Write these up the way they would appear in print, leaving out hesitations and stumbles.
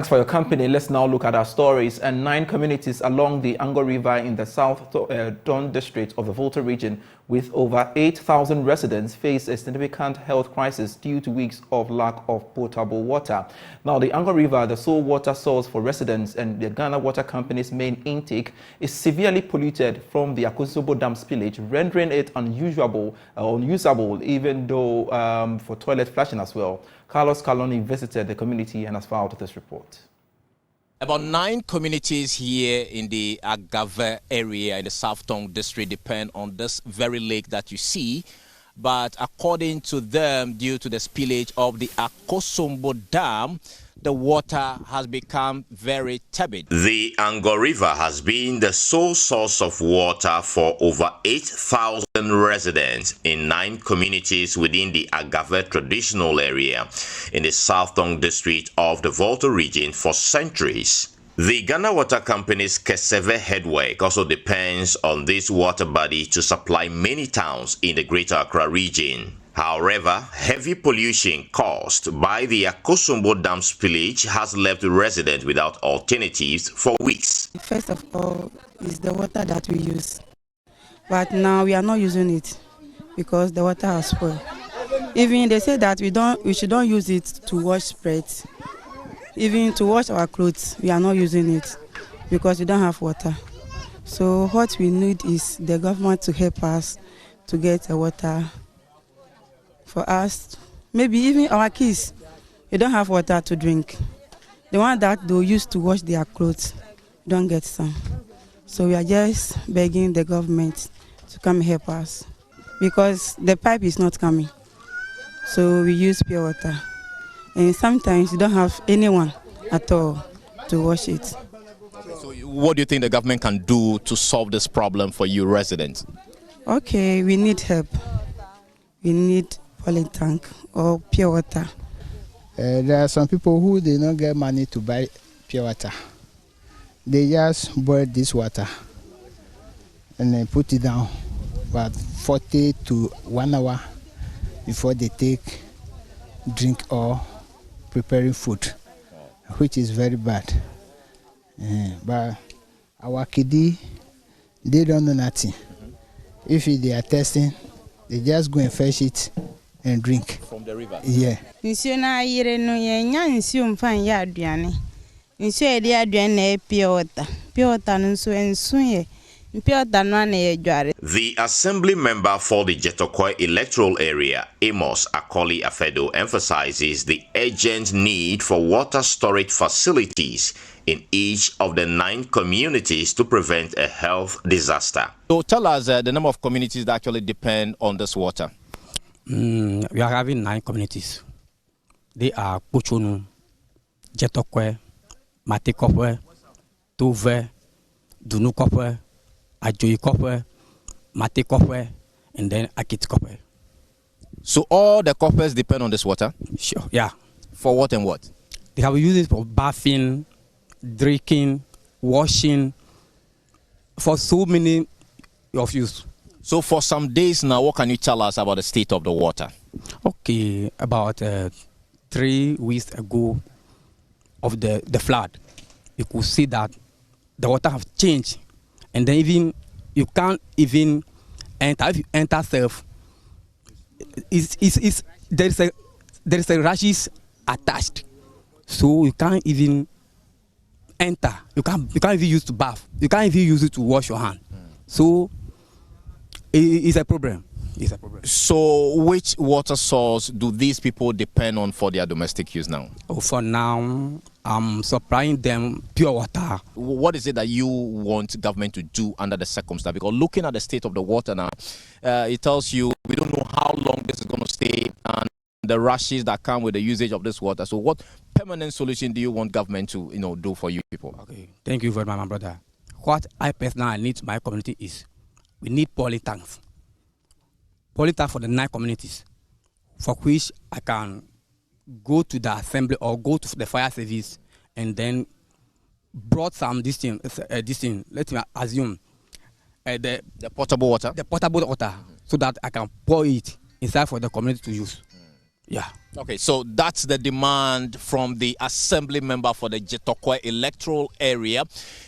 Thanks for your company. Let's now look at our stories. And 9 communities along the Ango River in the South Don district of the Volta region with over 8,000 residents face a significant health crisis due to weeks of lack of potable water. Now, the Ango River, the sole water source for residents and the Ghana Water Company's main intake, is severely polluted from the Akosombo Dam spillage, rendering it unusable even though for toilet flushing as well. Carlos Caloni visited the community and has filed this report. About 9 communities here in the Agave area in the South Tongue district depend on this very lake that you see. But according to them, due to the spillage of the Akosombo Dam, the water has become very turbid. The Ango River has been the sole source of water for over 8,000 residents in 9 communities within the Agave traditional area in the South Tongue district of the Volta region for centuries. The Ghana Water Company's Keseve headwork also depends on this water body to supply many towns in the Greater Accra region. However, heavy pollution caused by the Akosombo Dam spillage has left residents without alternatives for weeks. First of all, is the water that we use. But now we are not using it because the water has spoiled. Even they say that we should not use it to wash plates. Even to wash our clothes, we are not using it because we don't have water. So what we need is the government to help us to get the water for us. Maybe even our kids, they don't have water to drink. The one that they use to wash their clothes don't get some. So we are just begging the government to come help us because the pipe is not coming. So we use pure water. And sometimes you don't have anyone at all to wash it. So what do you think the government can do to solve this problem for you residents? Okay, we need help. We need poly tank or pure water. There are some people who do not get money to buy pure water. They just boil this water and then put it down about 40 to 1 hour before they take drink or preparing food, which is very bad. But our kiddie, they don't know nothing. If they are testing, they just go and fetch it and drink from the river. Yeah. Nsuo na yire no yenya nsuo mfan ya aduane. Nsuo e de aduane na pure water. Pure water no nsuo ye. Pure water no na ye dware. The assembly member for the Jetokoi electoral area, Amos Akoli Afedo, emphasizes the urgent need for water storage facilities in each of the 9 communities to prevent a health disaster. So tell us the number of communities that actually depend on this water. We are having 9 communities. They are Kuchunu, Jetokwe, Matikopwe, Tuve, Dunukopwe, Ajoikopwe, Matikopwe, and then Akitkopwe. So all the coppers depend on this water? Sure, yeah. For what and what? They have used it for bathing, drinking, washing, for so many of use. So for some days now, what can you tell us about the state of the water? Okay, about 3 weeks ago of the flood, you could see that the water have changed, and then even you can't even enter. If you enter self, there is a rashes attached, so you can't even enter. You can't even use to bath. You can't even use it to wash your hand. So it's a problem. It's a problem. So which water source do these people depend on for their domestic use now? Oh, for now, I'm supplying them pure water. What is it that you want government to do under the circumstance? Because looking at the state of the water now, it tells you we don't know how long this is going to stay and the rushes that come with the usage of this water. So what permanent solution do you want government to do for you people? Okay, thank you very much, my brother. What I personally need my community is we need poly tanks. Poly tanks for the 9 communities, for which I can go to the assembly or go to the fire service and then brought some this thing. Let me assume the potable water. The potable water, so that I can pour it inside for the community to use. Yeah. Okay, so that's the demand from the assembly member for the Jetokwe electoral area.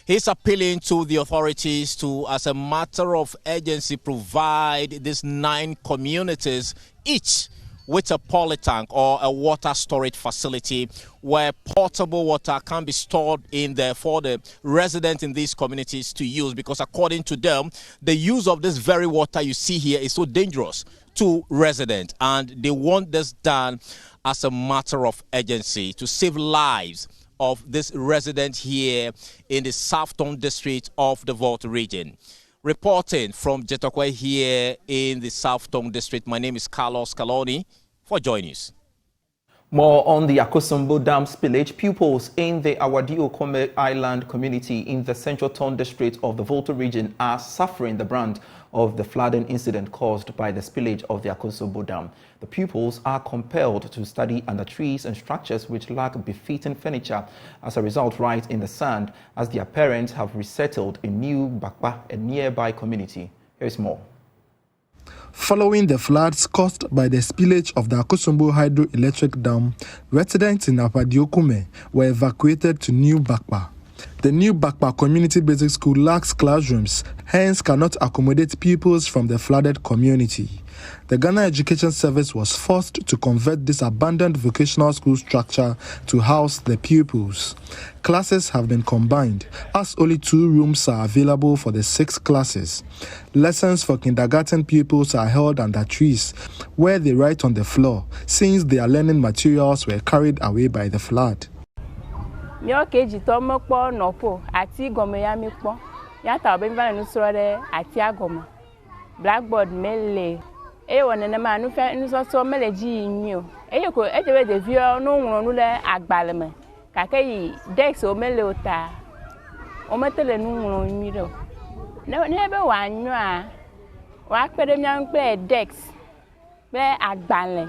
He's appealing to the authorities to, as a matter of urgency, provide these 9 communities each with a polytank or a water storage facility where portable water can be stored in there for the residents in these communities to use, because according to them, the use of this very water you see here is so dangerous to residents, and they want this done as a matter of urgency to save lives of this resident here in the Southern District of the Volta region. Reporting from Jetokwe here in the Southern District, my name is Carlos Caloni for JoyNews. More on the Akosombo Dam spillage. Pupils in the Awadio-Kome Island community in the Central Town District of the Volta region are suffering the brunt of the flooding incident caused by the spillage of the Akosombo Dam. The pupils are compelled to study under trees and structures which lack befitting furniture. As a result, right in the sand, as their parents have resettled in New Bakpa, a nearby community. Here's more. Following the floods caused by the spillage of the Akosombo hydroelectric dam, residents in Awadiokume were evacuated to New Bakpa. The New Bakpa Community Basic School lacks classrooms, hence cannot accommodate pupils from the flooded community. The Ghana Education Service was forced to convert this abandoned vocational school structure to house the pupils. Classes have been combined, as only 2 rooms are available for the 6 classes. Lessons for kindergarten pupils are held under trees, where they write on the floor, since their learning materials were carried away by the flood. Blackboard mele wona na ma no fa no so mele ji nyu ko ejewe de vio no nwuru le agbaleme kakai dex o mele ota o metele no nwuru nyu ne be wa nyu a wa pere myan pe dex be agbale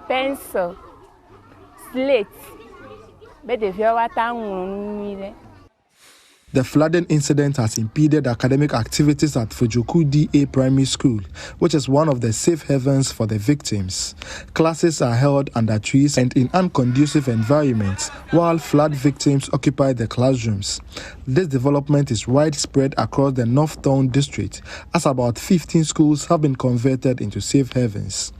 pencil slate be de vio wa ta nwuru nyu. The flooding incident has impeded academic activities at Fujoku DA Primary School, which is one of the safe havens for the victims. Classes are held under trees and in unconducive environments, while flood victims occupy the classrooms. This development is widespread across the North Town District, as about 15 schools have been converted into safe havens.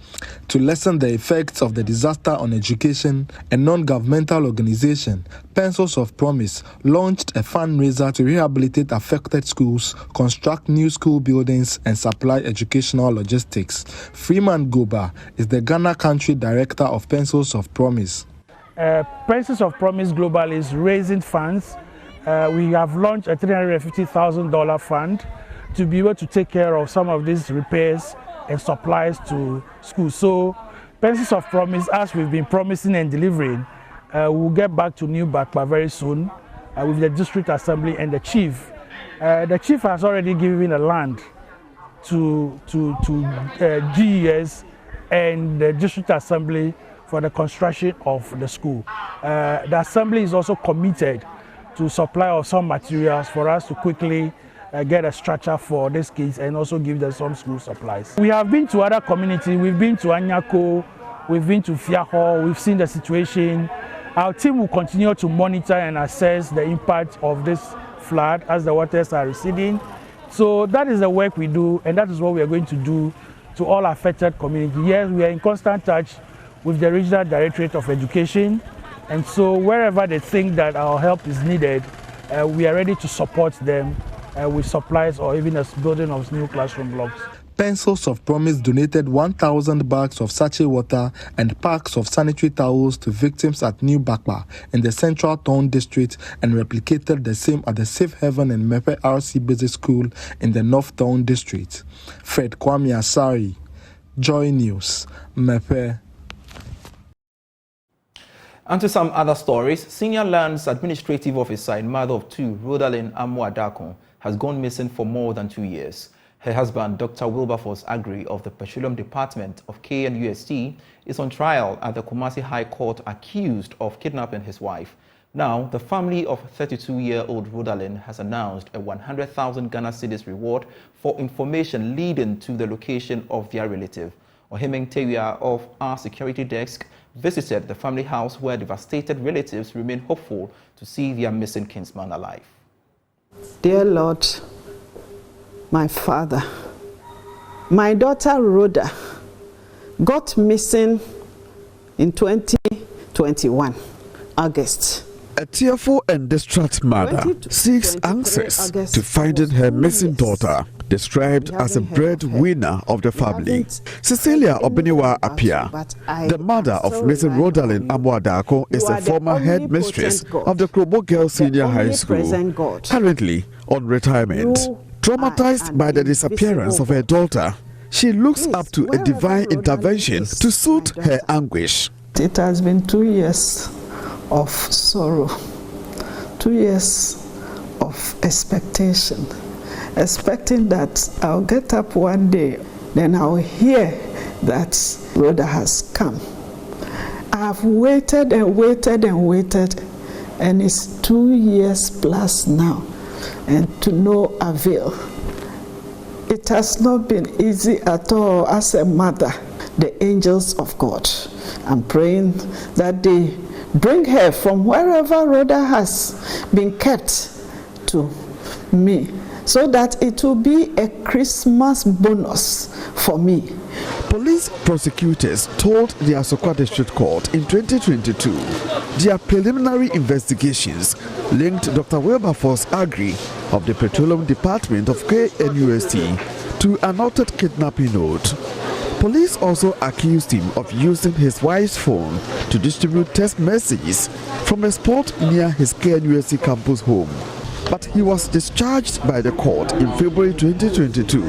To lessen the effects of the disaster on education, a non-governmental organization, Pencils of Promise, launched a fundraiser to rehabilitate affected schools, construct new school buildings, and supply educational logistics. Freeman Goba is the Ghana Country Director of Pencils of Promise. Pencils of Promise Global is raising funds. We have launched a $350,000 fund to be able to take care of some of these repairs and supplies to schools. So Pencils of Promise, as we've been promising and delivering, we'll get back to New Bakpa very soon with the district assembly and the chief. The chief has already given a land to GES and the district assembly for the construction of the school. The assembly is also committed to supply of some materials for us to quickly get a structure for these kids and also give them some school supplies. We have been to other communities. We've been to Anyako, we've been to Fiaho, we've seen the situation. Our team will continue to monitor and assess the impact of this flood as the waters are receding. So that is the work we do, and that is what we are going to do to all affected communities. Yes, we are in constant touch with the Regional Directorate of Education, and so wherever they think that our help is needed, we are ready to support them with supplies or even a building of new classroom blocks. Pencils of Promise donated 1,000 bags of sachet water and packs of sanitary towels to victims at New Bakpa in the Central Town District and replicated the same at the Safe Haven and Mepe RC Basic School in the North Town District. Fred Kwame Asari, Joy News, Mepe. And to some other stories, Senior Lands Administrative Officer and mother of 2, Rodalyn Amuadakon, has gone missing for more than 2 years. Her husband, Dr. Wilberforce Agri of the Petroleum Department of KNUST, is on trial at the Kumasi High Court accused of kidnapping his wife. Now, the family of 32-year-old Rodalyn has announced a 100,000 Ghana cedis reward for information leading to the location of their relative. Muhammad Ibn of our security desk visited the family house where devastated relatives remain hopeful to see their missing kinsman alive. Dear Lord, my father, my daughter Rhoda got missing in 2021, August. A tearful and distraught mother seeks answers to finding her missing daughter, described as a breadwinner of the family. Cecilia Obiniwa Apia, the mother of missing Rodalyn Amuadako, is a former headmistress of the Krobo Girls Senior High School, currently on retirement. Traumatized by the disappearance of her daughter, she looks up to a divine intervention to soothe her anguish. It has been 2 years of sorrow, 2 years of expectation, expecting that I'll get up one day, then I'll hear that Rhoda has come. I've waited and waited and waited, and it's 2 years plus now, and to no avail. It has not been easy at all as a mother. The angels of God, I'm praying that they bring her from wherever Rhoda has been kept to me, so that it will be a Christmas bonus for me. Police prosecutors told the Asokwa District Court in 2022 their preliminary investigations linked Dr. Wilberforce Agri of the Petroleum Department of KNUST to an altered kidnapping note. Police also accused him of using his wife's phone to distribute text messages from a spot near his KNUST campus home. But he was discharged by the court in February 2022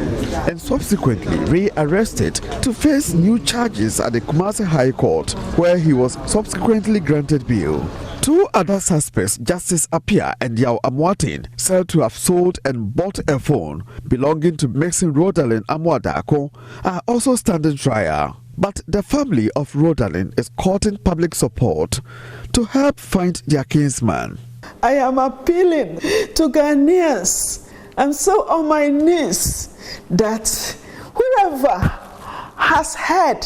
and subsequently re-arrested to face new charges at the Kumasi High Court, where he was subsequently granted bail. 2 other suspects, Justice Apia and Yao Amwatin, said to have sold and bought a phone belonging to missing Rodalyn Amuadako, are also standing trial. But the family of Rodalyn is courting public support to help find their kinsman. I am appealing to Ghanaians. I'm so on my knees that whoever has heard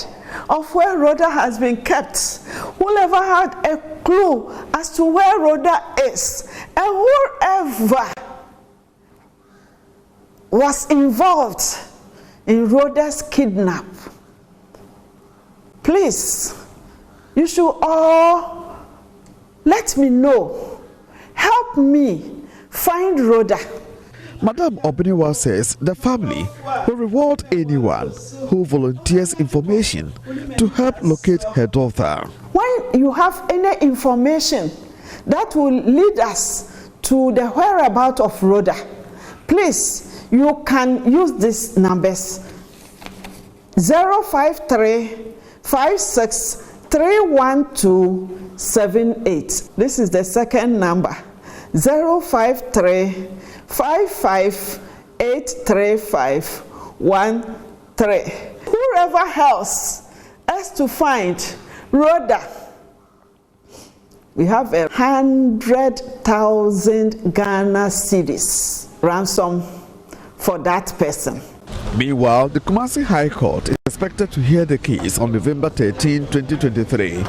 of where Rhoda has been kept, whoever had a clue as to where Rhoda is, and whoever was involved in Rhoda's kidnap, please, you should all let me know. Help me find Rhoda. Madam Obiniwa says the family will reward anyone who volunteers information to help locate her daughter. When you have any information that will lead us to the whereabouts of Rhoda, please, you can use these numbers: 053 56 312 78. This is the second number: 053 55 835 13. Whoever else has to find Rhoda, we have 100,000 Ghana cedis ransom for that person. Meanwhile, the Kumasi High Court is expected to hear the case on November 13, 2023,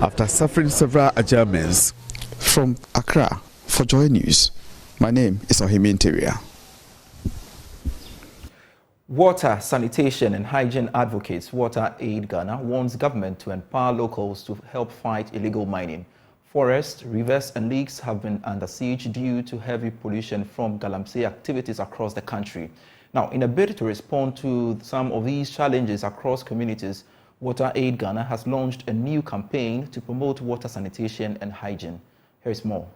after suffering several adjournments. From Accra, for Joy News, my name is Muhammad Ibn Chambas. Water, sanitation and hygiene advocates Water Aid Ghana warns government to empower locals to help fight illegal mining. Forests, rivers and lakes have been under siege due to heavy pollution from galamsey activities across the country. Now, in a bid to respond to some of these challenges across communities, Water Aid Ghana has launched a new campaign to promote water sanitation and hygiene. Here's more.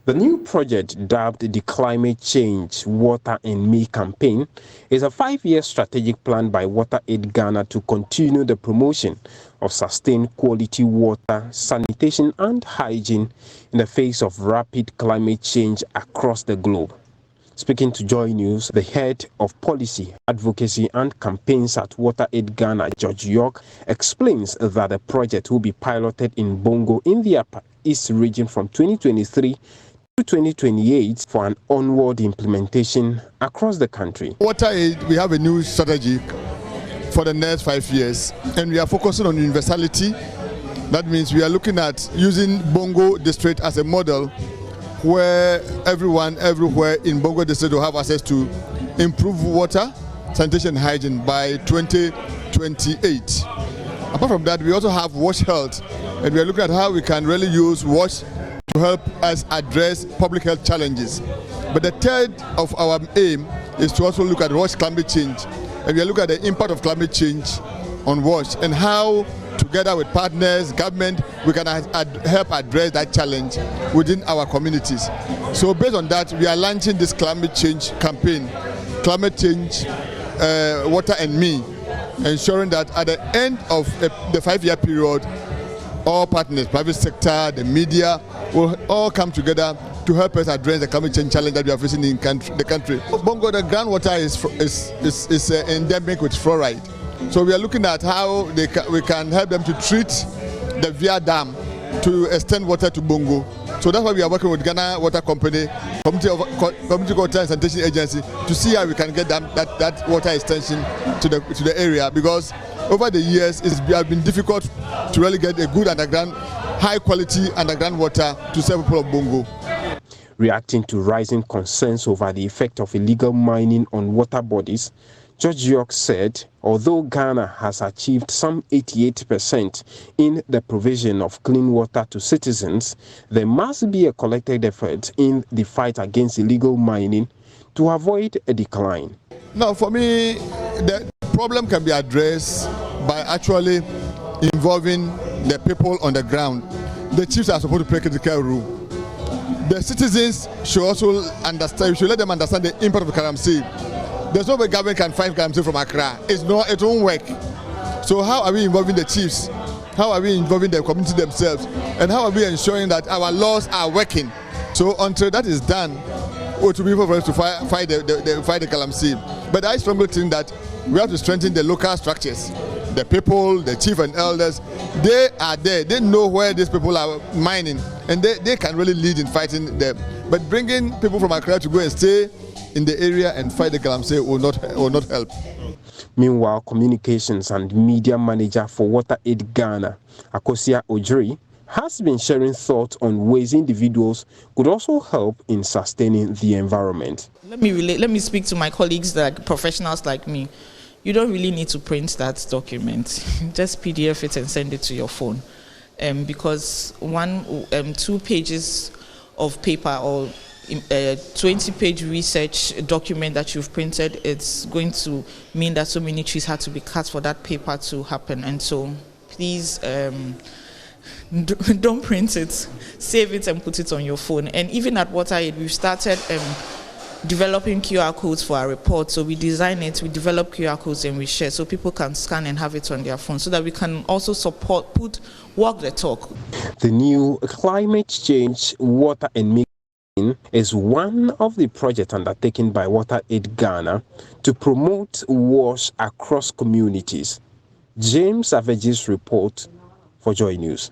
The new project, dubbed the Climate Change Water and Me campaign, is a 5-year strategic plan by Water Aid Ghana to continue the promotion of sustained quality water, sanitation and hygiene in the face of rapid climate change across the globe. Speaking to Joy News, the head of policy, advocacy and campaigns at Water Aid Ghana, George York, explains that the project will be piloted in Bongo in the Upper East region from 2023 to 2028 for an onward implementation across the country. Water Aid, we have a new strategy for the next 5 years, and we are focusing on universality. That means we are looking at using Bongo district as a model where everyone everywhere in Bongo district will have access to improved water, sanitation and hygiene by 2028. Apart from that, we also have wash health, and we are looking at how we can really use wash to help us address public health challenges. But the third of our aim is to also look at wash climate change, and we are looking at the impact of climate change on wash and how, together with partners, government, we can help address that challenge within our communities. So based on that, we are launching this climate change campaign, Climate Change, Water and Me, ensuring that at the end of the 5-year period, all partners, private sector, the media, will all come together to help us address the climate change challenge that we are facing in the country. Bongo, the groundwater is endemic with fluoride. So we are looking at how we can help them to treat the Via Dam to extend water to Bongo. So that's why we are working with Ghana Water Company, Community Water and Sanitation Agency, to see how we can get that water extension to the area, because over the years it has been difficult to really get a good underground, high quality underground water to serve people of Bongo. Reacting to rising concerns over the effect of illegal mining on water bodies, George York said, although Ghana has achieved some 88% in the provision of clean water to citizens, there must be a collective effort in the fight against illegal mining to avoid a decline. Now, for me, the problem can be addressed by actually involving the people on the ground. The chiefs are supposed to play a critical role. The citizens should also understand, we should let them understand the impact of Galamsey. There's no way government can find Galamsey from Accra. It won't work. So how are we involving the chiefs? How are we involving the community themselves? And how are we ensuring that our laws are working? So until that is done, it will be for us to fight the Galamsey. But I strongly think that we have to strengthen the local structures. The people, the chief and elders, they are there. They know where these people are mining, and they can really lead in fighting them. But bringing people from Accra to go and stay in the area and fight the Galamsey will not help. Meanwhile, communications and media manager for Water Aid Ghana, Akosia Ojiri, has been sharing thoughts on ways individuals could also help in sustaining the environment. Let me speak to my colleagues, like professionals like me. You don't really need to print that document. Just PDF it and send it to your phone. Because 2 pages of paper or a 20-page research document that you've printed, it's going to mean that so many trees had to be cut for that paper to happen. And so please don't print it. Save it and put it on your phone. And even at Water Aid, we've started developing QR codes for our report. So we design it, we develop QR codes and we share so people can scan and have it on their phone so that we can also walk the talk. The new Climate Change, Water and Me is one of the projects undertaken by Water Aid Ghana to promote wash across communities. James Aveji's report for Joy News.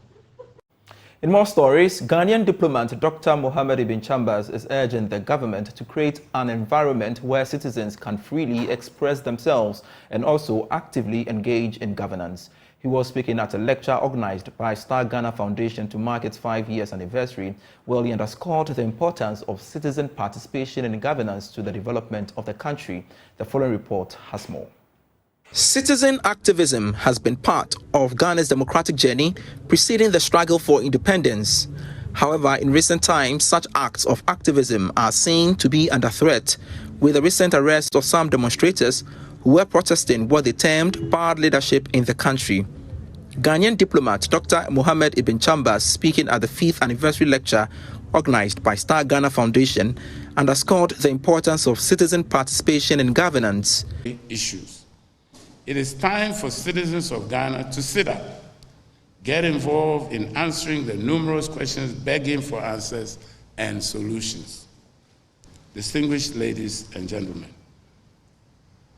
In more stories, Ghanaian diplomat Dr. Muhammad Ibn Chambas is urging the government to create an environment where citizens can freely express themselves and also actively engage in governance. He was speaking at a lecture organized by Star Ghana Foundation to mark its 5-year anniversary, where he underscored the importance of citizen participation in governance to the development of the country. The following report has more. Citizen activism has been part of Ghana's democratic journey preceding the struggle for independence. However, in recent times, such acts of activism are seen to be under threat, with the recent arrest of some demonstrators who were protesting what they termed bad leadership in the country. Ghanaian diplomat Dr. Muhammad Ibn Chambas, speaking at the 5th anniversary lecture organized by Star Ghana Foundation, underscored the importance of citizen participation in governance. Issues. It is time for citizens of Ghana to sit up, get involved in answering the numerous questions begging for answers and solutions. Distinguished ladies and gentlemen,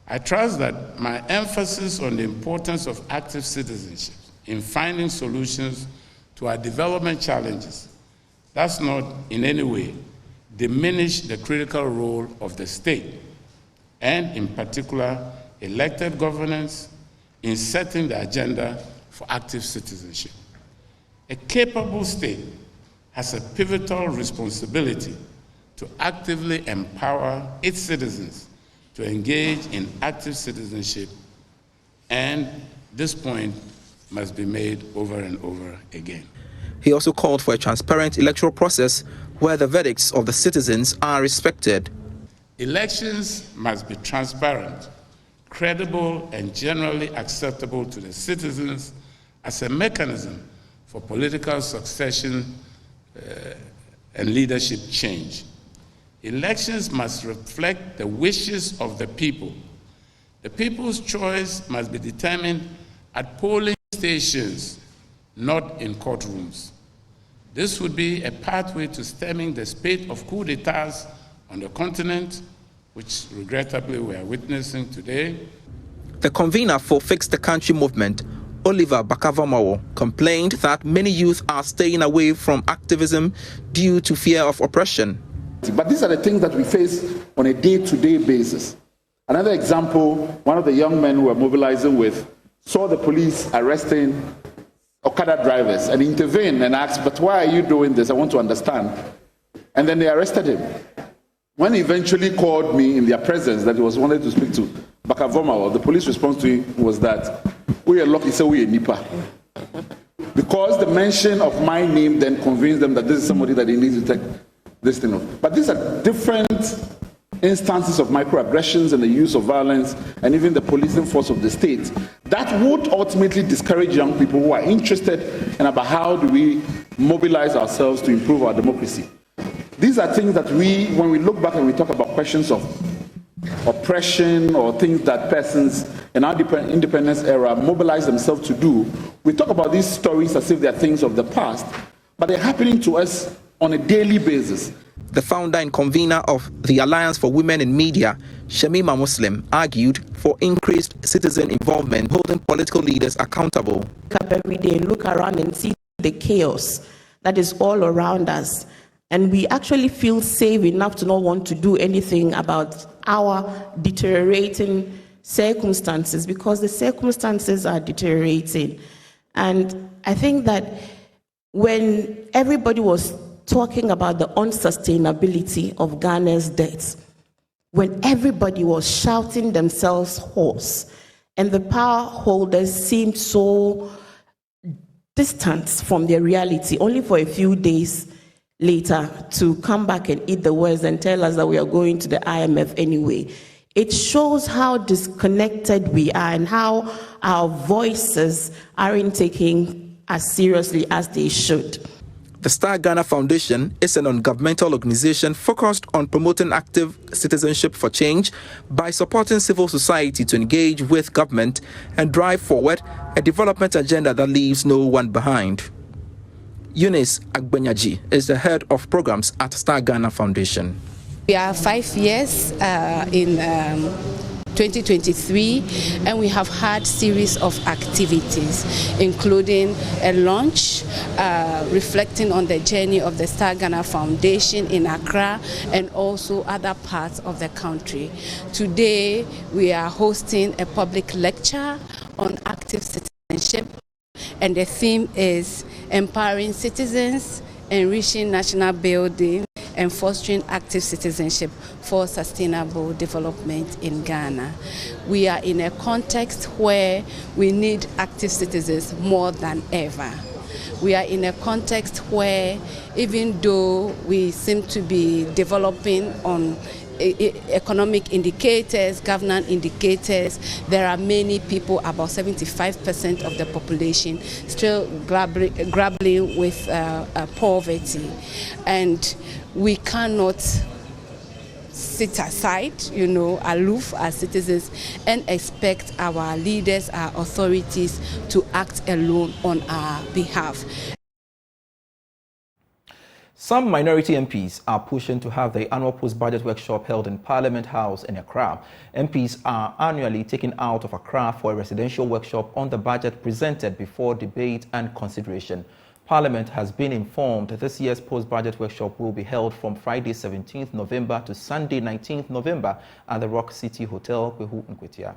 I trust that my emphasis on the importance of active citizenship in finding solutions to our development challenges does not in any way diminish the critical role of the state, and in particular, elected governance in setting the agenda for active citizenship. A capable state has a pivotal responsibility to actively empower its citizens to engage in active citizenship, and this point must be made over and over again. He also called for a transparent electoral process where the verdicts of the citizens are respected. Elections must be transparent, credible, and generally acceptable to the citizens as a mechanism for political succession and leadership change. Elections must reflect the wishes of the people. The people's choice must be determined at polling stations, not in courtrooms. This would be a pathway to stemming the spate of coups d'etats on the continent, which regrettably we are witnessing today. The convener for Fix the Country movement, Oliver Bakavamawo, complained that many youth are staying away from activism due to fear of oppression. But these are the things that we face on a day-to-day basis. Another example, one of the young men who were mobilizing with saw the police arresting Okada drivers and intervened and asked, but why are you doing this? I want to understand. And then they arrested him. When he eventually called me in their presence that he was wanted to speak to Bakavoma, the police response to him was that, we are lucky, so we are Nipa. Because the mention of my name then convinced them that this is somebody that they need to take this thing off. But these are different instances of microaggressions and the use of violence and even the policing force of the state that would ultimately discourage young people who are interested in about how do we mobilize ourselves to improve our democracy. These are things that when we look back and we talk about questions of oppression or things that persons in our independence era mobilize themselves to do, we talk about these stories as if they're things of the past, but they're happening to us on a daily basis. The founder and convener of the Alliance for Women in Media, Shamima Muslim, argued for increased citizen involvement, holding political leaders accountable. Every day, look around and see the chaos that is all around us. And we actually feel safe enough to not want to do anything about our deteriorating circumstances, because the circumstances are deteriorating. And I think that when everybody was talking about the unsustainability of Ghana's debts, when everybody was shouting themselves hoarse, and the power holders seemed so distant from their reality, only for a few days later to come back and eat the words and tell us that we are going to the IMF anyway. It shows how disconnected we are and how our voices aren't taken as seriously as they should. The Star Ghana Foundation is an non-governmental organization focused on promoting active citizenship for change by supporting civil society to engage with government and drive forward a development agenda that leaves no one behind. Eunice Agbenyaji is the head of programs at Star Ghana Foundation. We are 5 years in 2023, and we have had series of activities, including a launch reflecting on the journey of the Star Ghana Foundation in Accra and also other parts of the country. Today, we are hosting a public lecture on active citizenship, and the theme is empowering citizens, enriching national building, and fostering active citizenship for sustainable development in Ghana. We are in a context where we need active citizens more than ever. We are in a context where, even though we seem to be developing on economic indicators, governance indicators, there are many people, about 75% of the population, still grappling with poverty. And we cannot sit aside, aloof as citizens and expect our leaders, our authorities to act alone on our behalf. Some minority MPs are pushing to have the annual post-budget workshop held in Parliament House in Accra. MPs are annually taken out of Accra for a residential workshop on the budget presented before debate and consideration. Parliament has been informed this year's post-budget workshop will be held from Friday 17th November to Sunday 19th November at the Rock City Hotel, Kwehu Nkwetia.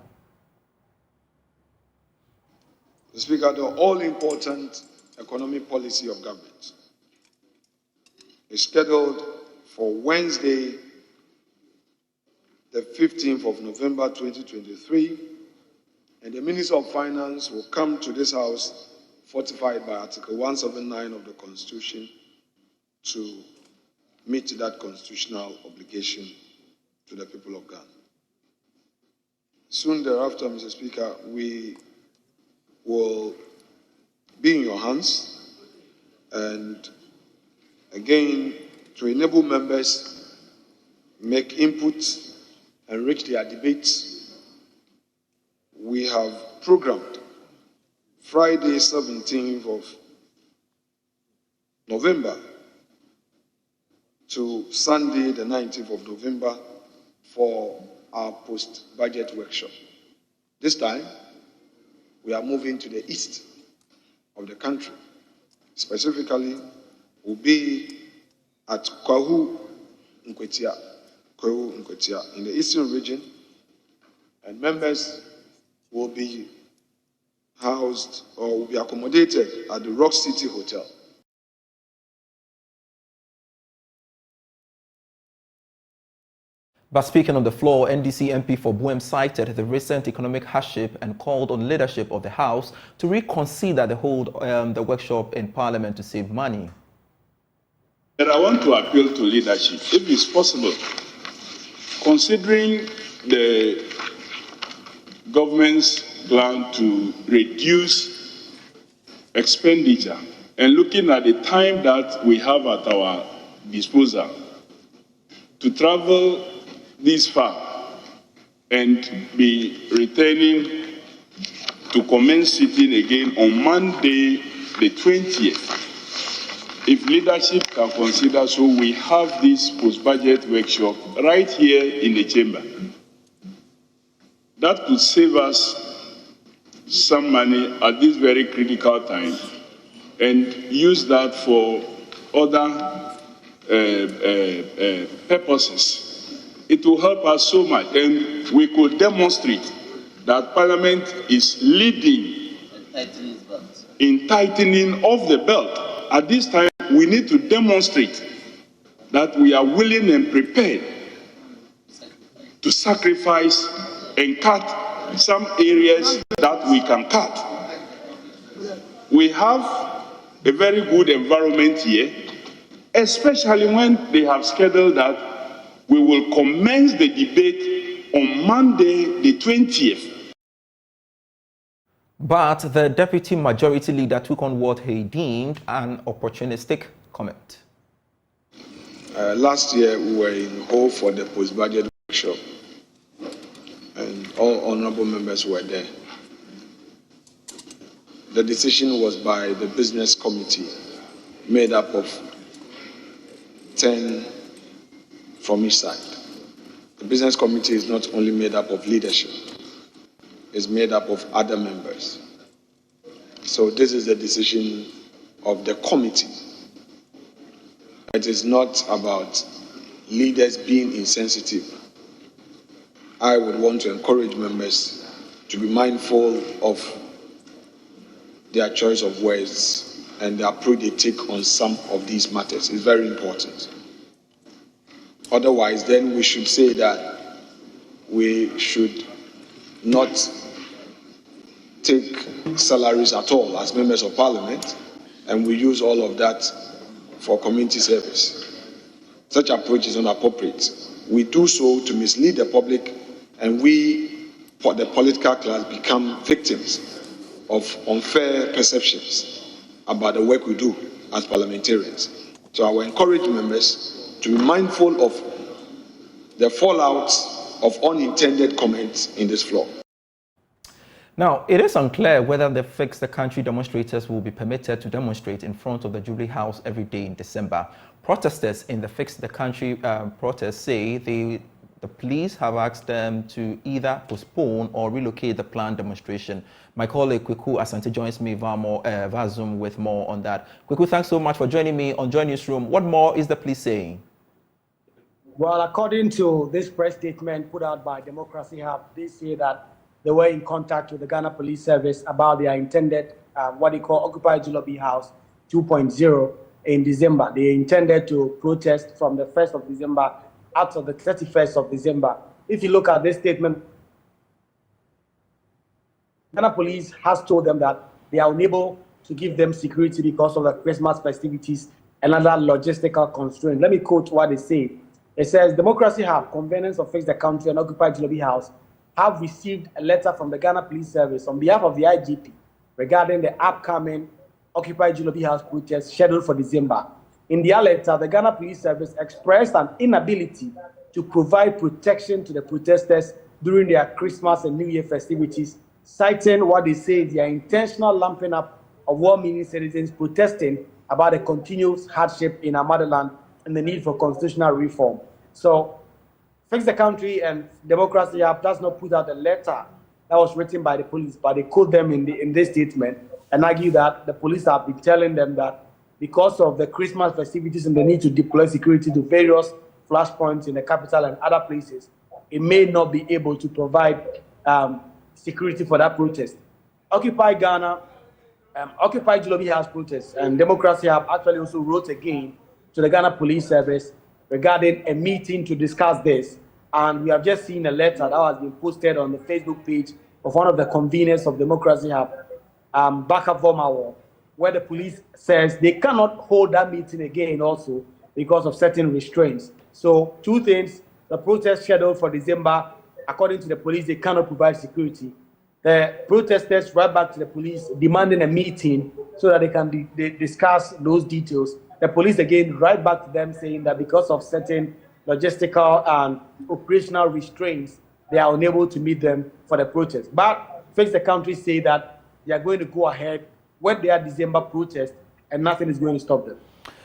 Mr. Speaker, the all-important economic policy of government is scheduled for Wednesday, the 15th of November 2023, and the Minister of Finance will come to this House fortified by Article 179 of the Constitution to meet that constitutional obligation to the people of Ghana. Soon thereafter, Mr. Speaker, we will be in your hands, and again, to enable members make input, enrich their debates, we have programmed Friday, 17th of November to Sunday, the 19th of November for our post-budget workshop. This time, we are moving to the east of the country. Specifically, we'll be at Kwahu Nkwetia in the eastern region, and members will be housed or will be accommodated at the Rock City Hotel. But speaking on the floor, NDC MP for Buem cited the recent economic hardship and called on leadership of the House to reconsider the workshop in Parliament to save money. And I want to appeal to leadership, if it's possible, considering the government's plan to reduce expenditure and looking at the time that we have at our disposal to travel this far and be returning to commence sitting again on Monday, the 20th. If leadership can consider so, we have this post-budget workshop right here in the chamber. That could save us some money at this very critical time and use that for other purposes. It will help us so much, and we could demonstrate that Parliament is leading in tightening of the belt. At this time, we need to demonstrate that we are willing and prepared to sacrifice and cut some areas that we can cut. We have a very good environment here, especially when they have scheduled that we will commence the debate on Monday, the 20th. But the deputy majority leader took on what he deemed an opportunistic comment. Last year, we were in Ho for the post-budget workshop, and all honorable members were there. The decision was by the business committee, made up of 10 from each side. The business committee is not only made up of leadership, it's made up of other members. So this is the decision of the committee. It is not about leaders being insensitive. I would want to encourage members to be mindful of their choice of words and the approach they take on some of these matters. It's very important. Otherwise, then we should say that we should not take salaries at all as members of parliament, and we use all of that for community service. Such approach is not appropriate. We do so to mislead the public, and we, the political class, become victims of unfair perceptions about the work we do as parliamentarians. So I will encourage members to be mindful of the fallout of unintended comments in this floor. Now, it is unclear whether the Fix the Country demonstrators will be permitted to demonstrate in front of the Jubilee House every day in December. Protesters in the Fix the Country protest say the police have asked them to either postpone or relocate the planned demonstration. My colleague Kweku Asante joins me via Zoom with more on that. Kweku, thanks so much for joining me on JoyNews Room. What more is the police saying? Well, according to this press statement put out by Democracy Hub, they say that they were in contact with the Ghana Police Service about their intended, what they call Occupy Julobby House 2.0 in December. They intended to protest from the 1st of December out to the 31st of December. If you look at this statement, Ghana Police has told them that they are unable to give them security because of the Christmas festivities and other logistical constraints. Let me quote what they say. It says, Democracy Hub, Convenience of Fix the Country and Occupy Julobby House have received a letter from the Ghana Police Service on behalf of the IGP regarding the upcoming Occupy Julobby House protest scheduled for December. In their letter, the Ghana Police Service expressed an inability to provide protection to the protesters during their Christmas and New Year festivities, citing what they say is their intentional lumping up of well-meaning citizens protesting about the continuous hardship in our motherland and the need for constitutional reform. So, Fix the Country and Democracy Hub does not put out a letter that was written by the police, but they quote them in this statement and argue that the police have been telling them that because of the Christmas festivities and the need to deploy security to various flashpoints in the capital and other places, it may not be able to provide security for that protest. Occupy Ghana, Occupy Julobby House protest, and Democracy Hub actually also wrote again to the Ghana Police Service regarding a meeting to discuss this. And we have just seen a letter that has been posted on the Facebook page of one of the conveners of Democracy Hub, Baka Vomawo, where the police says they cannot hold that meeting again also because of certain restraints. So two things, the protest scheduled for December, according to the police, they cannot provide security. The protesters write back to the police demanding a meeting so that they can discuss those details. The police again write back to them saying that because of certain logistical and operational restraints, they are unable to meet them for the protest. But Fix the Country say that they are going to go ahead with their December protest and nothing is going to stop them.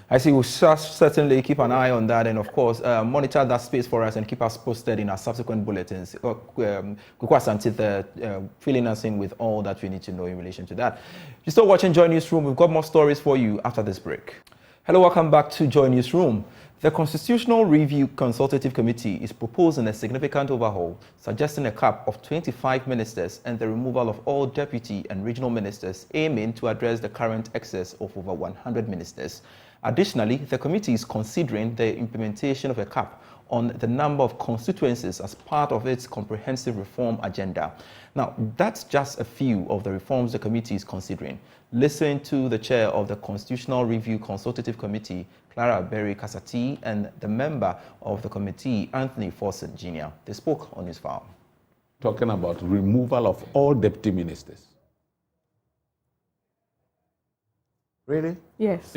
I see. We'll certainly keep an eye on that and, of course, monitor that space for us and keep us posted in our subsequent bulletins. Kukwa Santith filling us in with all that we need to know in relation to that. You're still watching JoyNews Room. We've got more stories for you after this break. Hello, welcome back to JoyNews Room. The Constitutional Review Consultative Committee is proposing a significant overhaul, suggesting a cap of 25 ministers and the removal of all deputy and regional ministers, aiming to address the current excess of over 100 ministers. Additionally, the committee is considering the implementation of a cap on the number of constituencies as part of its comprehensive reform agenda. Now, that's just a few of the reforms the committee is considering. Listen to the chair of the Constitutional Review Consultative Committee, Clara Berry Kasati, and the member of the committee, Anthony Fawcett Jr. They spoke on his file. Talking about removal of all deputy ministers. Really? Yes.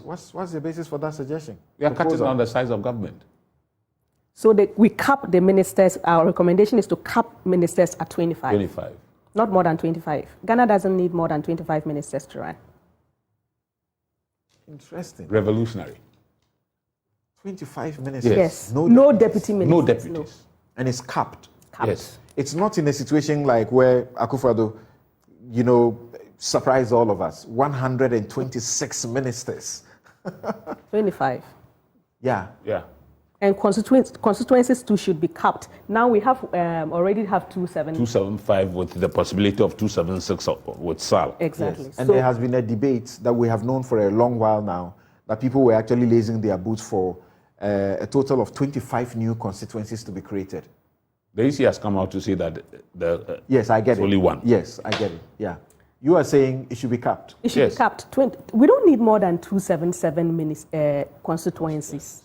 What's the basis for that suggestion? We are cutting down the size of government. So we cap the ministers. Our recommendation is to cap ministers at 25. 25. Not more than 25. Ghana doesn't need more than 25 ministers to run. Interesting. Revolutionary. 25 ministers. Yes. No deputy ministers. No deputies. No. And it's capped. Yes. It's not in a situation like where Akufo-Addo, surprised all of us. 126 ministers. 25. Yeah. Yeah. And constituencies too should be capped. Now we have already have 275 with the possibility of 276 with SAL. Exactly. Yes. And there has been a debate that we have known for a long while now that people were actually lacing their boots for a total of 25 new constituencies to be created. The EC has come out to say that yes, I get it. Only one. Yes, I get it. Yeah. You are saying it should be capped. It should be capped. We don't need more than 277 constituencies.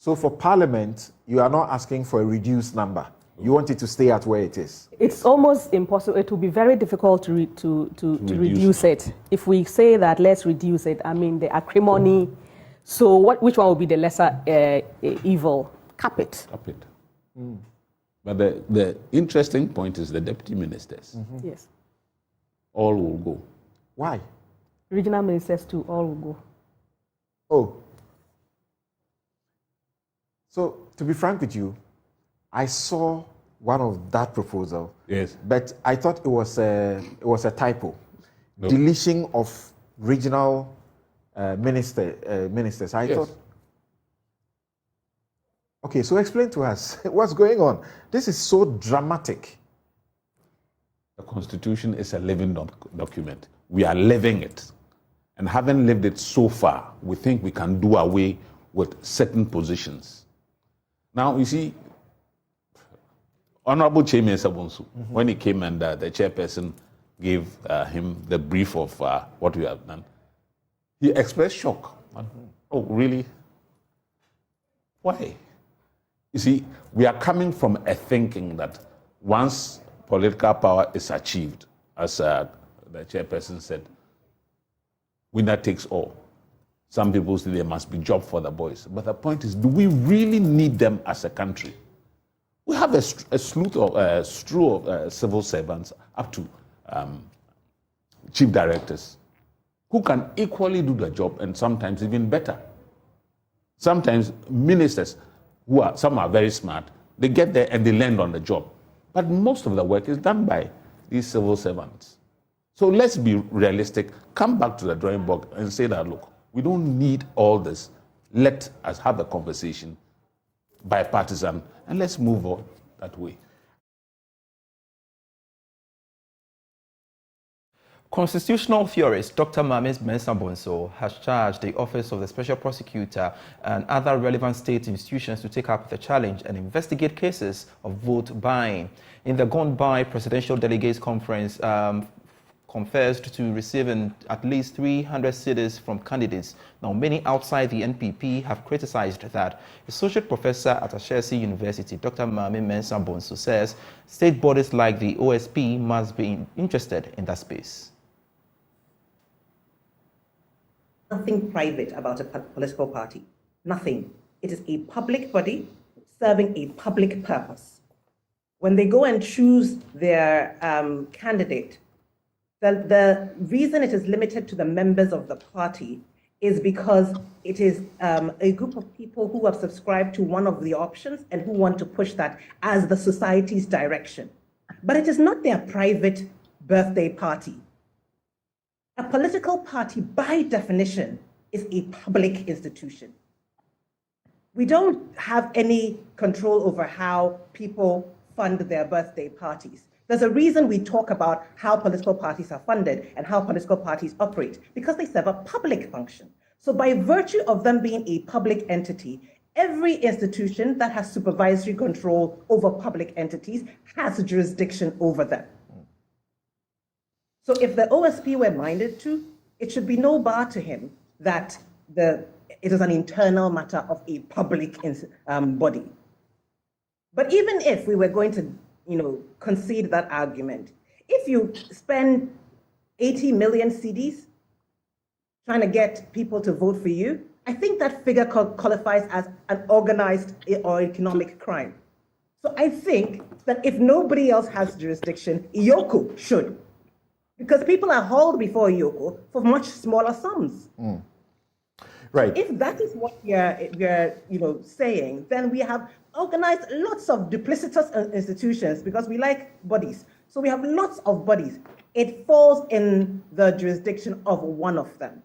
So for Parliament, you are not asking for a reduced number. You want it to stay at where it is. It's almost impossible. It will be very difficult to reduce it. If we say that let's reduce it, I mean the acrimony. So which one will be the lesser evil? Cap it. Cap it. Mm. But the interesting point is the deputy ministers. Mm-hmm. Yes. All will go. Why? Regional ministers too, all will go. Oh. So, to be frank with you, I saw one of that proposal. Yes. But I thought it was a typo. No. Deletion of regional ministers. I thought. Okay, so explain to us what's going on. This is so dramatic. The Constitution is a living document. We are living it. And having lived it so far, we think we can do away with certain positions. Now, you see, Honorable Chairman M Bonso, when he came and the chairperson gave him the brief of what we have done, he expressed shock. Oh, really? Why? You see, we are coming from a thinking that once political power is achieved, as the chairperson said, winner takes all. Some people say there must be job for the boys. But the point is, do we really need them as a country? We have a slew of civil servants up to chief directors who can equally do the job and sometimes even better. Sometimes ministers, some are very smart, they get there and they land on the job. But most of the work is done by these civil servants. So let's be realistic, come back to the drawing board and say that, look, we don't need all this. Let us have a conversation, bipartisan, and let's move on that way. Constitutional theorist Dr. Muhammad Ibn Chambas has charged the Office of the Special Prosecutor and other relevant state institutions to take up the challenge and investigate cases of vote buying. In the Gone By Presidential Delegates Conference, confessed to receiving at least 300 CDs from candidates. Now, many outside the NPP have criticized that. Associate Professor at Ashesi University, Dr. Muhammad Ibn Chambas, says state bodies like the OSP must be interested in that space. Nothing private about a political party. Nothing. It is a public body serving a public purpose. When they go and choose their candidate, the reason it is limited to the members of the party is because it is a group of people who have subscribed to one of the options and who want to push that as the society's direction. But it is not their private birthday party. A political party, by definition, is a public institution. We don't have any control over how people fund their birthday parties. There's a reason we talk about how political parties are funded and how political parties operate, because they serve a public function. So by virtue of them being a public entity, every institution that has supervisory control over public entities has jurisdiction over them. So if the OSP were minded to, it should be no bar to him that it is an internal matter of a public body. But even if we were going to concede that argument, if you spend 80 million CDs trying to get people to vote for you, I think that figure qualifies as an organized or economic crime. So I think that if nobody else has jurisdiction, IOCO should. Because people are hauled before IOCO for much smaller sums. Right. If that is what you're saying, then we have organized lots of duplicitous institutions because we like bodies. So we have lots of bodies. It falls in the jurisdiction of one of them.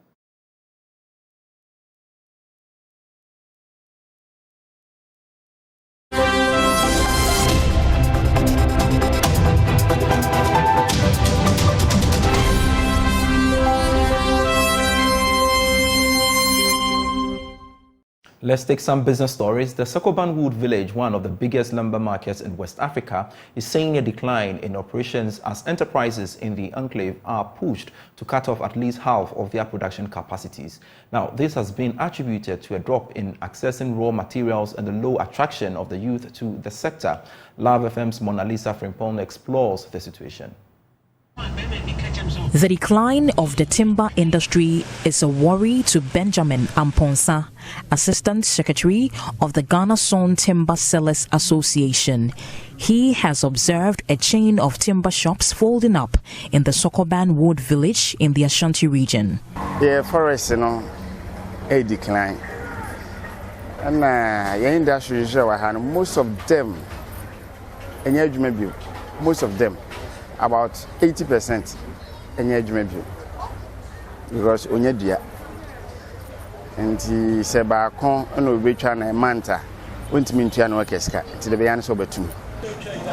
Let's take some business stories. The Socan Wood Village, one of the biggest lumber markets in West Africa, is seeing a decline in operations as enterprises in the enclave are pushed to cut off at least half of their production capacities. Now, this has been attributed to a drop in accessing raw materials and the low attraction of the youth to the sector. Love FM's Mona Lisa Frimpong explores the situation. The decline of the timber industry is a worry to Benjamin Amponsa, Assistant Secretary of the Ghana Sawn Timber Sellers Association. He has observed a chain of timber shops folding up in the Socan Wood Village in the Ashanti region. The forest, a decline. And the industry, most of them, most of them, about 80%. Because onyedia nti se ba kon na obetwa na manta ontimi ntua na okeska nti de be yan so betum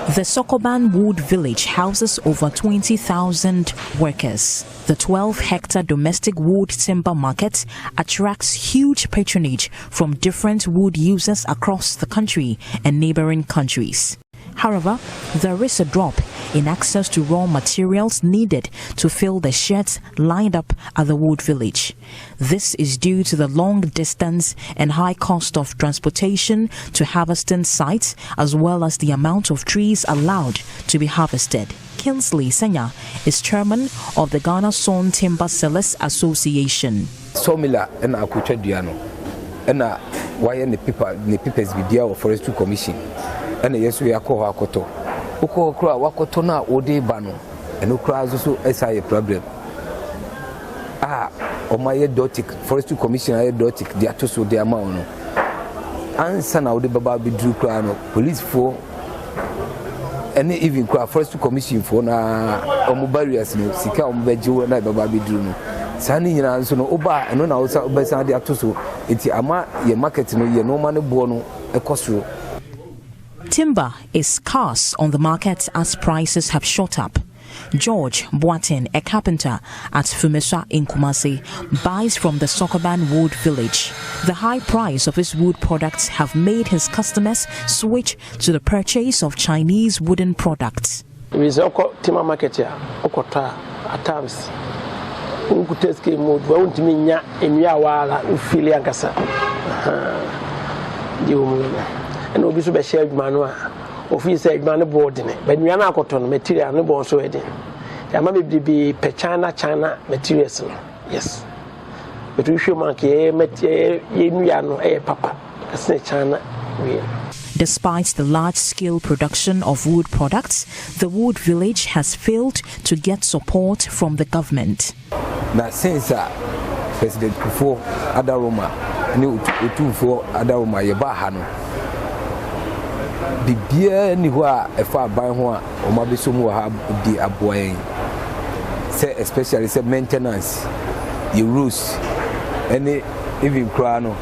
The Socan Wood Village houses over 20,000 workers. The 12-hectare domestic wood timber market attracts huge patronage from different wood users across the country and neighboring countries. However, there is a drop in access to raw materials needed to fill the sheds lined up at the wood village. This is due to the long distance and high cost of transportation to harvesting sites, as well as the amount of trees allowed to be harvested. Kinsley Senya is chairman of the Ghana Son Timber Sellers Association. Somila and Akuchadiano and why the papers with the Forestry Commission. And yes, we are called Wakoto. Oko Kra Wakoto na Ode Bano, and Okra also a problem. My dotic, Forestry Commission, dotic, the Atoso de Amano. And Sana Ode Baba Bidru Krano, police for any even Forestry Commission for na Omubarias, no, Sika Ombejo and Baba Bidruno. Sani Yanso no Oba, and no outside Obesa de Atoso, it's Ama, your market, no, your no money bono, a costume. Timber is scarce on the market as prices have shot up. George Boatin, a carpenter at Fumesa in Kumasi, buys from the Socan Wood Village. The high price of his wood products have made his customers switch to the purchase of Chinese wooden products. We say timber market here, okota at times. Unkuteske mood, we want me nya enua wala ufili ankasa. And we be shared manua. Office man board in it, but we are not cotton material, no bonso wedding. There may be China materials. Yes. But we show monkey material, papa. That's China. Despite the large-scale production of wood products, the wood village has failed to get support from the government. Now, since President Kufo Adaroma, new two for Adaroma Yabahano. Bibia ni hwa efa ban ho a o ma beso mu ha di aboyen say especially say maintenance the rules any even kra no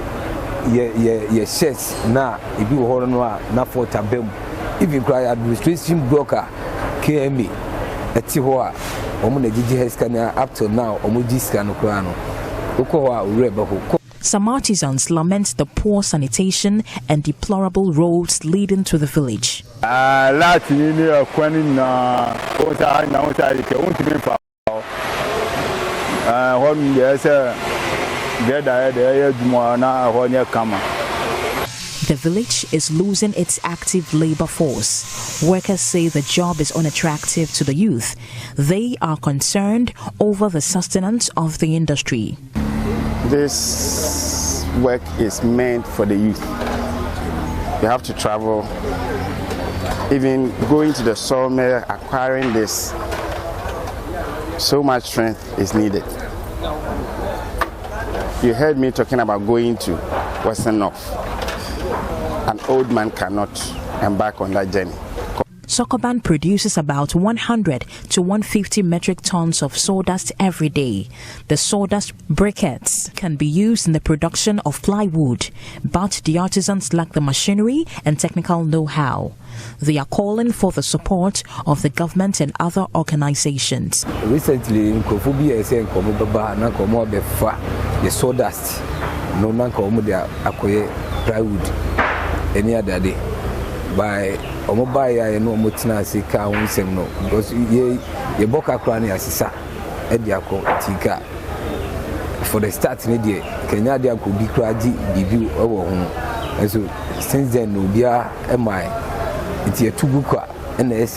ye sheds na ibi ho no a na for tabem even kra administration broker KMA eti ho a o mu na gigi heska na up till now o mu giska no kra no ukọ ho a ureba ho. Some artisans lament the poor sanitation and deplorable roads leading to the village. The village is losing its active labor force. Workers say the job is unattractive to the youth. They are concerned over the sustenance of the industry. This work is meant for the youth. You have to travel, even going to the sawmill, acquiring this. So much strength is needed. You heard me talking about going to Western North. An old man cannot embark on that journey. Socan produces about 100 to 150 metric tons of sawdust every day. The sawdust briquettes can be used in the production of plywood, but the artisans lack the machinery and technical know-how. They are calling for the support of the government and other organizations. Recently, in Kofubi, I say, the sawdust, no man acquire plywood any other day. By Omobaya no Mutina Sika no because ye boka crani asisa ediako tika for the start media Kenya dia could be crazy review over home. And so since then no bia mi it's a tubuka and the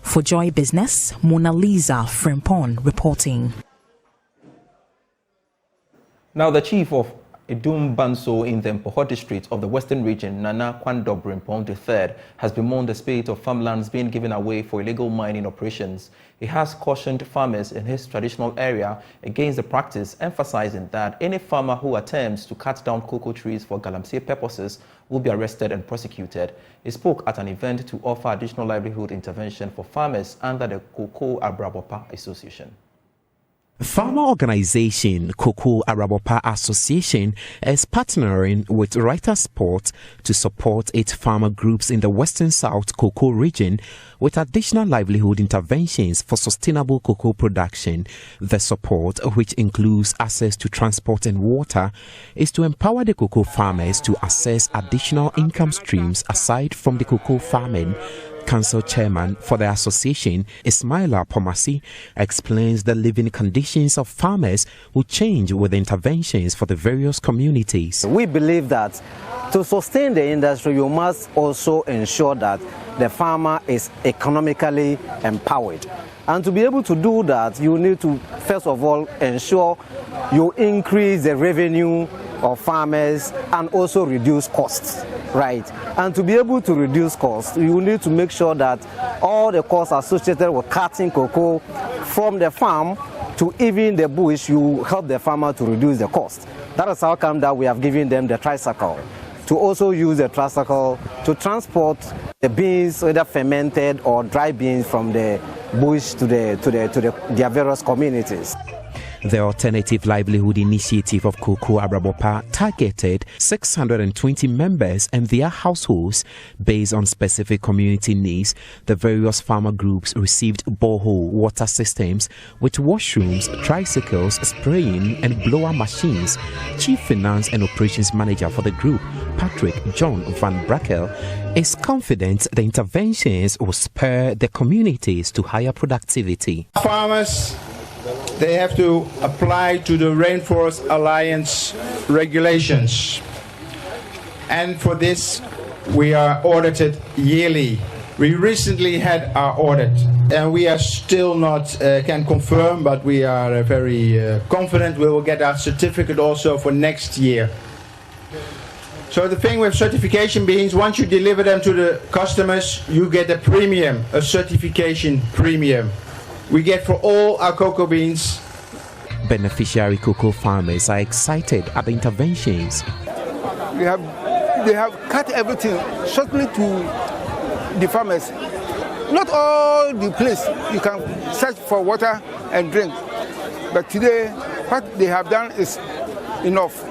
For Joy Business, Mona Lisa Frimpon reporting. Now the chief of Adombanso in the Mpoho district of the Western region, Nana Kwando Brimpong III, has bemoaned the spate of farmlands being given away for illegal mining operations. He has cautioned farmers in his traditional area against the practice, emphasizing that any farmer who attempts to cut down cocoa trees for galamsey purposes will be arrested and prosecuted. He spoke at an event to offer additional livelihood intervention for farmers under the Cocoa Abrabopa Association. Farmer organization Cocoa Arabopa Association is partnering with Writer Sport to support 8 farmer groups in the Western South Cocoa region with additional livelihood interventions for sustainable cocoa production. The support, which includes access to transport and water, is to empower the cocoa farmers to access additional income streams aside from the cocoa farming. Council chairman for the association, Ismaila Pomasi, explains the living conditions of farmers will change with the interventions for the various communities. We believe that to sustain the industry, you must also ensure that the farmer is economically empowered. And to be able to do that, you need to, first of all, ensure you increase the revenue of farmers and also reduce costs, right? And to be able to reduce costs, you need to make sure that all the costs associated with cutting cocoa from the farm to even the bush, you help the farmer to reduce the cost. That is how come that we have given them the tricycle, to also use the tricycle to transport the beans, whether fermented or dry beans, from the bush to their various communities. The Alternative Livelihood Initiative of Cocoa Arabopa targeted 620 members and their households based on specific community needs. The various farmer groups received borehole water systems with washrooms, tricycles, spraying and blower machines. Chief Finance and Operations Manager for the group, Patrick John Van Brakel, is confident the interventions will spur the communities to higher productivity. Farmers, they have to apply to the Rainforest Alliance regulations. And for this, we are audited yearly. We recently had our audit, and we are still not, can confirm, but we are very confident we will get our certificate also for next year. So the thing with certification beans, once you deliver them to the customers, you get a premium, a certification premium. We get for all our cocoa beans. Beneficiary cocoa farmers are excited at the interventions. They have cut everything shortly to the farmers. Not all the place you can search for water and drink, but today what they have done is enough.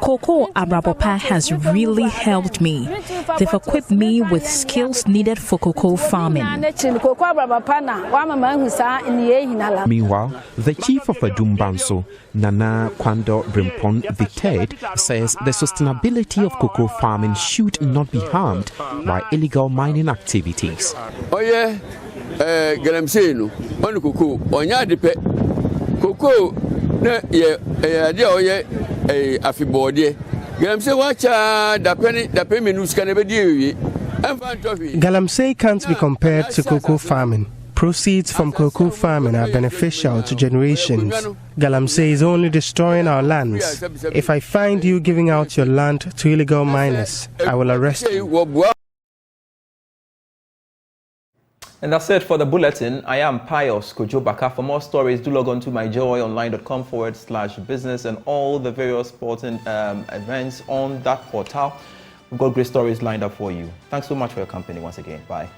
Cocoa Arabopa has really helped me. They've equipped me with skills needed for cocoa farming. Meanwhile, the chief of Adombanso, Nana Kwando Brimpon III, says the sustainability of cocoa farming should not be harmed by illegal mining activities. Oh yeah, galamsey on cocoa, onya depe. Cocoa, na ye oye afibode. Galamsey can't be compared to cocoa farming. Proceeds from cocoa farming are beneficial to generations. Galamsey is only destroying our lands. If I find you giving out your land to illegal miners, I will arrest you. And that's it for the bulletin. I am Pius Kojobaka. For more stories, do log on to myjoyonline.com/business and all the various sporting events on that portal. We've got great stories lined up for you. Thanks so much for your company once again. Bye.